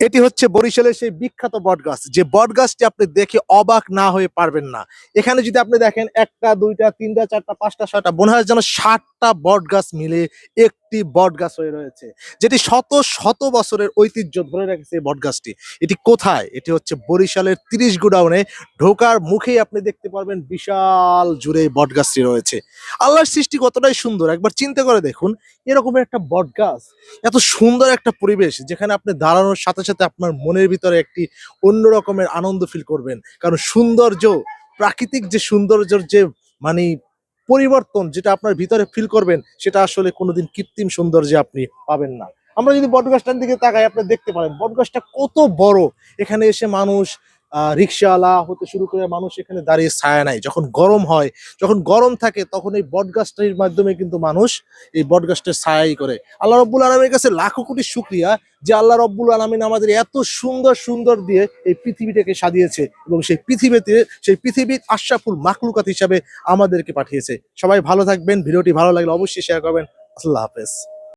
এটি হচ্ছে বরিশালের সেই বিখ্যাত বটগাছ, যে বটগাছটি আপনি দেখে অবাক না হয়ে পারবেন না। এখানে যদি আপনি দেখেন একটা, দুইটা, তিনটা, চারটা, পাঁচটা, ছয়টা, মনে হয় যেন 60টা বটগাছ মিলে একটি বটগাছ হয়ে রয়েছে। যেটি শত শত বছরের ঐতিহ্য ধরে রেখেছে এই বটগাছটি। এটি কোথায়? এটি হচ্ছে বরিশালের 30 গোডাউনে। ঢোকার মুখেই আপনি দেখতে পারবেন বিশাল জুড়ে এই বটগাছটি রয়েছে। আল্লাহর সৃষ্টি কতটাই সুন্দর, একবার চিন্তা করে দেখুন। এরকমের একটা বটগাছ, এত সুন্দর একটা পরিবেশ, যেখানে আপনি দাঁড়ানোর সাথে সাথে আপনার মনের ভিতরে একটি অন্য রকমের আনন্দ ফিল করবেন। কারণ সৌন্দর্য, প্রাকৃতিক যে সৌন্দর্যের যে মানে পরিবর্তন যেটা আপনার ভিতরে ফিল করবেন, সেটা আসলে কোনোদিন কৃত্রিম সৌন্দর্যে আপনি পাবেন না। আমরা যদি বটগাছটার দিকে তাকাই, আপনি দেখতে পারেন বটগাছটা কত বড়। এখানে এসে মানুষ, রিক্সাওয়ালা হতে শুরু করে মানুষ এখানে দাঁড়িয়ে ছায়া নেয়। যখন গরম হয়, যখন গরম থাকে, তখন এই বটগাছটির মাধ্যমে কিন্তু মানুষ এই বটগাছটার ছায়াই করে। আল্লাহ রব্বুল আলমীর কাছে লাখো কোটি শুকরিয়া যে আল্লাহ রব্বুল আলমিন আমাদের এত সুন্দর সুন্দর দিয়ে এই পৃথিবীটাকে সাজিয়েছে, এবং সেই পৃথিবীর আশরাফুল মাখলুকাত হিসাবে আমাদেরকে পাঠিয়েছে। সবাই ভালো থাকবেন। ভিডিওটি ভালো লাগলে অবশ্যই শেয়ার করবেন। আল্লাহ হাফেজ।